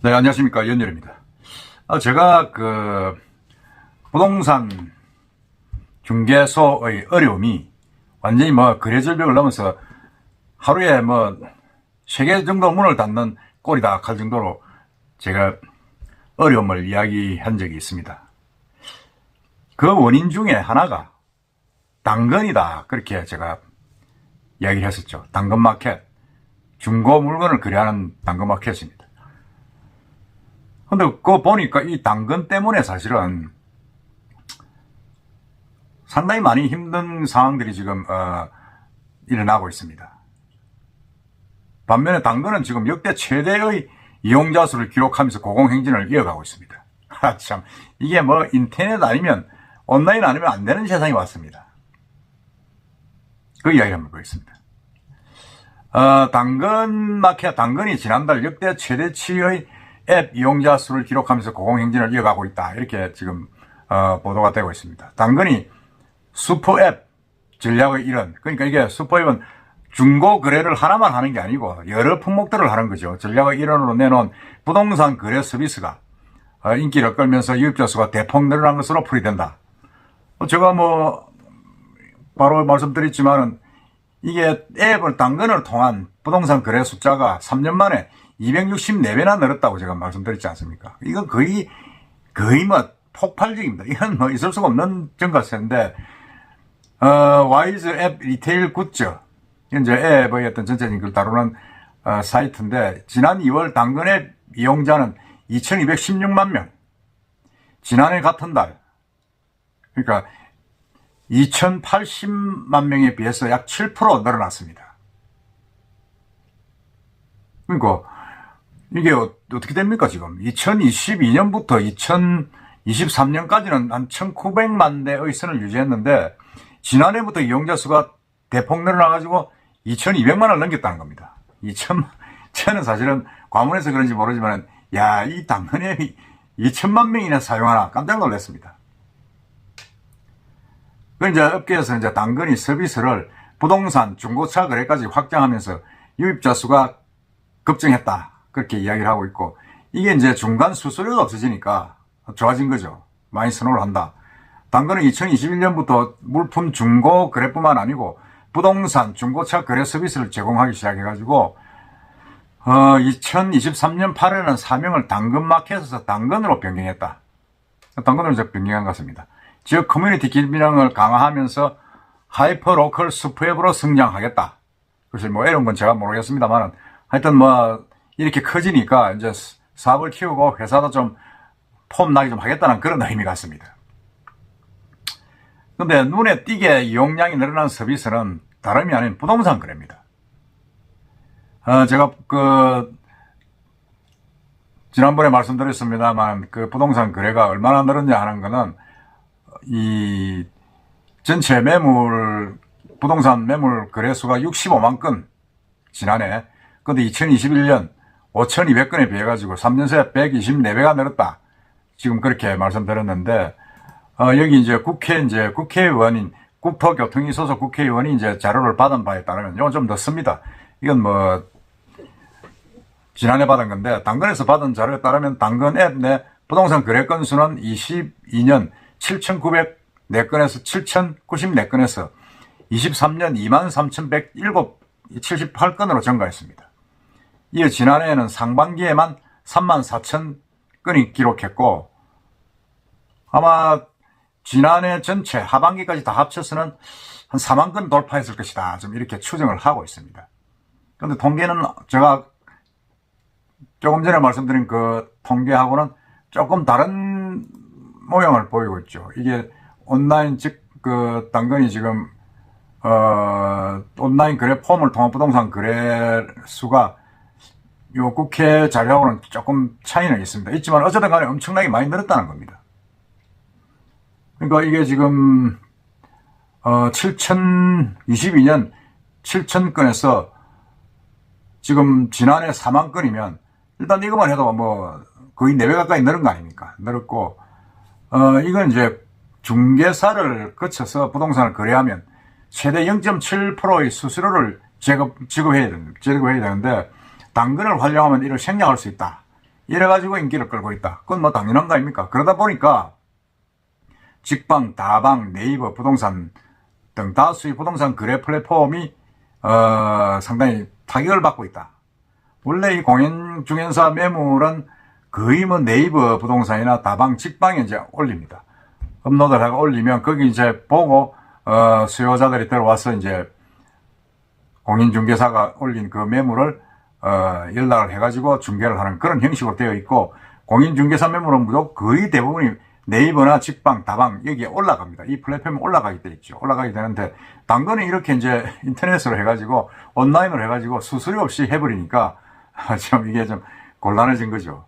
네, 안녕하십니까. 연열입니다. 제가 부동산 중개소의 어려움이 완전히 거래절벽을 넘어서 하루에 3개 정도 문을 닫는 꼴이다 할 정도로 제가 어려움을 이야기한 적이 있습니다. 그 원인 중에 하나가 당근이다. 그렇게 제가 이야기를 했었죠. 당근마켓. 중고 물건을 거래하는 당근마켓입니다. 근데 그거 보니까 이 당근 때문에 사실은 상당히 많이 힘든 상황들이 지금 일어나고 있습니다. 반면에 당근은 지금 역대 최대의 이용자 수를 기록하면서 고공행진을 이어가고 있습니다. 참 이게 인터넷 아니면 온라인 아니면 안 되는 세상이 왔습니다. 그 이야기를 한번 보겠습니다. 당근마켓 당근이 지난달 역대 최대치의 앱 이용자 수를 기록하면서 고공행진을 이어가고 있다. 이렇게 지금 보도가 되고 있습니다. 당근이 슈퍼앱 전략의 일원, 그러니까 이게 슈퍼앱은 중고 거래를 하나만 하는 게 아니고 여러 품목들을 하는 거죠. 전략의 일원으로 내놓은 부동산 거래 서비스가 인기를 끌면서 유입자 수가 대폭 늘어난 것으로 풀이된다. 제가 바로 말씀드렸지만은 이게 앱을 당근을 통한 부동산 거래 숫자가 3년 만에 264배나 늘었다고 제가 말씀드렸지 않습니까? 이건 거의 폭발적입니다. 이건 있을 수가 없는 증가세인데, 와이즈 앱 리테일 굿즈. 현재 앱의 어떤 전체적인 걸 다루는, 사이트인데, 지난 2월 당근 앱 이용자는 2216만 명. 지난해 같은 달. 그러니까, 2080만 명에 비해서 약 7% 늘어났습니다. 그러니까, 이게 어떻게 됩니까, 지금? 2022년부터 2023년까지는 한 1900만 대의 선을 유지했는데, 지난해부터 이용자 수가 대폭 늘어나가지고 2200만을 넘겼다는 겁니다. 저는 사실은 과문해서 그런지 모르지만, 이 당근 앱이 2000만 명이나 사용하나 깜짝 놀랐습니다. 이제 업계에서 이제 당근이 서비스를 부동산, 중고차 거래까지 확장하면서 유입자 수가 급증했다. 그렇게 이야기를 하고 있고, 이게 이제 중간 수수료가 없어지니까 좋아진 거죠. 많이 선호를 한다. 당근은 2021년부터 물품 중고 거래뿐만 아니고 부동산, 중고차 거래 서비스를 제공하기 시작해가지고, 2023년 8월에는 사명을 당근마켓에서 당근으로 변경했다. 당근으로 이제 변경한 것 같습니다. 지역 커뮤니티 기능을 강화하면서 하이퍼 로컬 슈퍼앱으로 성장하겠다. 그래서 이런 건 제가 모르겠습니다만, 하여튼 이렇게 커지니까 이제 사업을 키우고 회사도 좀 폼나게 좀 하겠다는 그런 의미 같습니다. 근데 눈에 띄게 이용량이 늘어난 서비스는 다름이 아닌 부동산 거래입니다. 제가 지난번에 말씀드렸습니다만 부동산 거래가 얼마나 늘었냐 하는 거는 이 전체 부동산 매물 거래수가 65만 건 지난해. 근데 2021년 5200건에 비해가지고 3년 새에 124배가 늘었다. 지금 그렇게 말씀드렸는데, 여기 이제 국회의원인, 국토교통위 소속 국회의원이 이제 자료를 받은 바에 따르면, 이건 좀 늦습니다. 이건 지난해 받은 건데, 당근에서 받은 자료에 따르면 당근 앱 내 부동산 거래 건수는 22년 7,904건에서 7,094건에서 23년 23,178건으로 증가했습니다. 이어 지난해에는 상반기에만 34,000건이 기록했고, 아마 지난해 전체 하반기까지 다 합쳐서는 한 4만 건 돌파했을 것이다. 좀 이렇게 추정을 하고 있습니다. 그런데 통계는 제가 조금 전에 말씀드린 그 통계하고는 조금 다른 모양을 보이고 있죠. 이게 온라인 당근이 지금 온라인 거래 폼을 통한 부동산 거래 수가 요 국회 자료하고는 조금 차이는 있습니다. 있지만 어쨌든 간에 엄청나게 많이 늘었다는 겁니다. 그러니까 이게 지금 2022년 7,000건에서 지금 지난해 4만 건이면 일단 이것만 해도 거의 4배 가까이 늘은 거 아닙니까? 늘었고, 이건 이제 중개사를 거쳐서 부동산을 거래하면 최대 0.7%의 수수료를 지급해야 되는데, 당근을 활용하면 이를 생략할 수 있다. 이래가지고 인기를 끌고 있다. 그건 뭐 당연한 거 아닙니까? 그러다 보니까 직방, 다방, 네이버, 부동산 등 다수의 부동산 거래 플랫폼이 상당히 타격을 받고 있다. 원래 이 공인중개사 매물은 거의 뭐 네이버 부동산이나 다방, 직방에 이제 올립니다. 업로드를 하고 올리면 거기 이제 보고 수요자들이 들어와서 이제 공인중개사가 올린 그 매물을 연락을 해가지고 중개를 하는 그런 형식으로 되어 있고, 공인중개사 매물은 무조건 거의 대부분이 네이버나 직방, 다방 여기에 올라갑니다. 이 플랫폼에 올라가게 돼 있죠. 올라가게 되는데, 당근은 이렇게 이제 인터넷으로 해가지고 온라인으로 해가지고 수수료 없이 해버리니까 좀 이게 좀 곤란해진 거죠.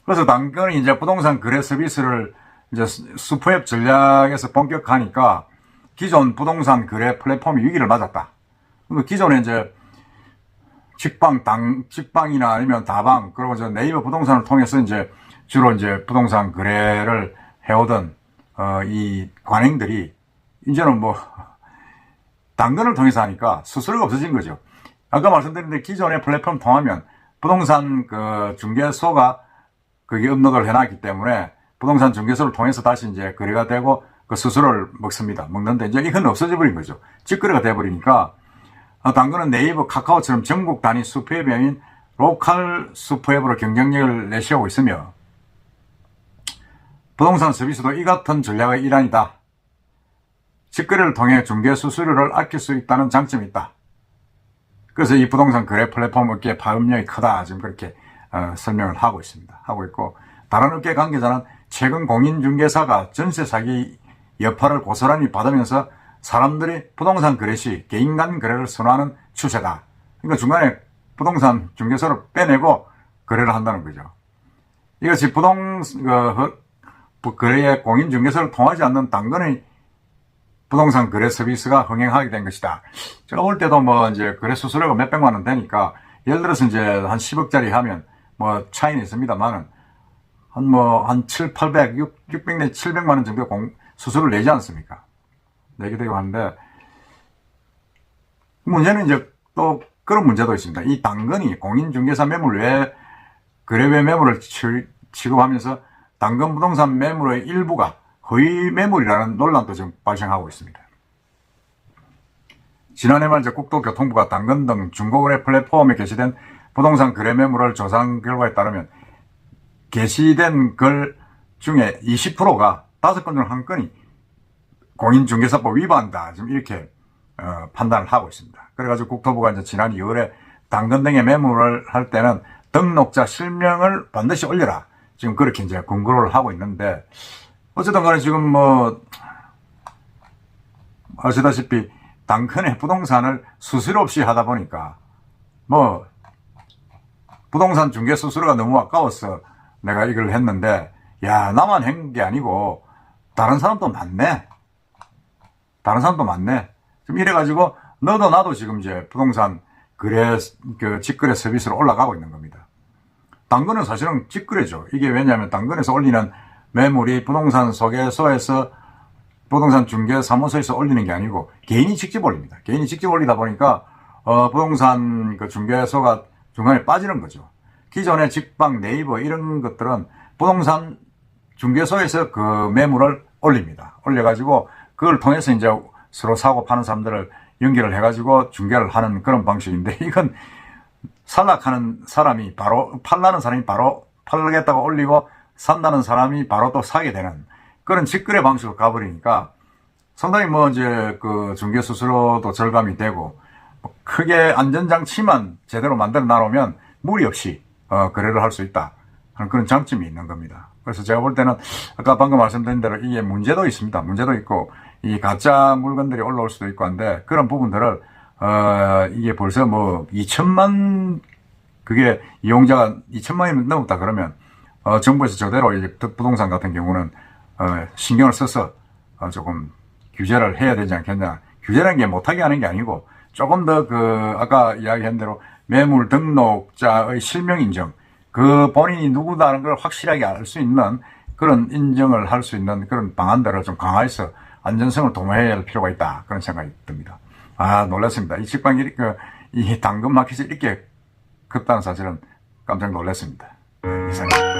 그래서 당근이 이제 부동산 거래 서비스를 이제 슈퍼앱 전략에서 본격화하니까 기존 부동산 거래 플랫폼이 위기를 맞았다. 기존에 이제 직방이나 아니면 다방, 그리고 이제 네이버 부동산을 통해서 이제 주로 이제 부동산 거래를 해오던, 이 관행들이 이제는 뭐, 당근을 통해서 하니까 수수료가 없어진 거죠. 아까 말씀드린 대로 기존의 플랫폼 통하면 부동산 그 중개소가 그게 업로드를 해놨기 때문에 부동산 중개소를 통해서 다시 이제 거래가 되고 그 수수료를 먹습니다. 먹는데 이제 이건 없어져 버린 거죠. 직거래가 돼버리니까 당근은 네이버, 카카오처럼 전국 단위 슈퍼앱인 로컬 슈퍼앱으로 경쟁력을 내세우고 있으며, 부동산 서비스도 이 같은 전략의 일환이다. 직거래를 통해 중개 수수료를 아낄 수 있다는 장점이 있다. 그래서 이 부동산 거래 플랫폼 업계의 파급력이 크다. 지금 그렇게 설명을 하고 있습니다. 하고 있고, 다른 업계 관계자는 최근 공인중개사가 전세 사기 여파를 고스란히 받으면서 사람들이 부동산 거래 시 개인 간 거래를 선호하는 추세다. 그러니까 중간에 부동산 중개소를 빼내고 거래를 한다는 거죠. 이것이 거래의 공인중개소를 통하지 않는 당근의 부동산 거래 서비스가 흥행하게 된 것이다. 제가 볼 때도 뭐 이제 거래 수수료가 몇백만 원 되니까, 예를 들어서 이제 한 10억짜리 하면 뭐 차이는 있습니다만은 한 7, 800, 600 내 700만 원 정도 수수료를 내지 않습니까? 내게 되고 하는데, 문제는 이제 또 그런 문제도 있습니다. 이 당근이 공인중개사 매물 외에 거래 외 매물을 취급하면서 당근 부동산 매물의 일부가 허위 매물이라는 논란도 지금 발생하고 있습니다. 지난해 말 국토교통부가 당근 등 중고거래 플랫폼에 게시된 부동산 거래 매물을 조사한 결과에 따르면 게시된 글 중에 20%가 5건 중 1건이 공인중개사법 위반다. 지금 이렇게 판단을 하고 있습니다. 그래가지고 국토부가 이제 지난 2월에 당근 등의 매물을 할 때는 등록자 실명을 반드시 올려라. 지금 그렇게 이제 권고를 하고 있는데, 어쨌든 간에 지금 뭐 아시다시피 당근의 부동산을 수수료 없이 하다 보니까 뭐 부동산 중개 수수료가 너무 아까워서 내가 이걸 했는데, 야, 나만 한 게 아니고 다른 사람도 많네. 좀 이래가지고 너도 나도 지금 이제 부동산 거래, 직거래 서비스로 올라가고 있는 겁니다. 당근은 사실은 직거래죠. 이게 왜냐하면 당근에서 올리는 매물이 부동산 소개소에서 부동산 중개 사무소에서 올리는 게 아니고 개인이 직접 올립니다. 개인이 직접 올리다 보니까 부동산 그 중개소가 중간에 빠지는 거죠. 기존의 직방, 네이버 이런 것들은 부동산 중개소에서 그 매물을 올립니다. 올려가지고 그걸 통해서 이제 서로 사고 파는 사람들을 연결을 해가지고 중개를 하는 그런 방식인데, 이건 살락하는 사람이 바로, 팔라는 사람이 바로 팔겠다고 올리고 산다는 사람이 바로 또 사게 되는 그런 직거래 방식으로 가버리니까 상당히 뭐 이제 그 중개 수수료도 절감이 되고, 크게 안전장치만 제대로 만들어 놔놓으면 무리 없이 거래를 할 수 있다 하는 그런 장점이 있는 겁니다. 그래서 제가 볼 때는 아까 방금 말씀드린 대로 이게 문제도 있습니다. 문제도 있고 이 가짜 물건들이 올라올 수도 있고 한데, 그런 부분들을 이게 벌써 뭐 2천만 그게 이용자가 2천만이 넘었다 그러면 정부에서 저대로 이제 부동산 같은 경우는 신경을 써서 조금 규제를 해야 되지 않겠냐. 규제라는 게 못하게 하는 게 아니고 조금 더 아까 이야기한 대로 매물 등록자의 실명 인정, 그 본인이 누구다는 걸 확실하게 알 수 있는 그런 인정을 할 수 있는 그런 방안들을 좀 강화해서 안전성을 도모해야 할 필요가 있다. 그런 생각이 듭니다. 아, 놀랐습니다. 이 직방이, 이 당근 마켓이 이렇게 컸다는 사실은 깜짝 놀랐습니다. 이상입니다.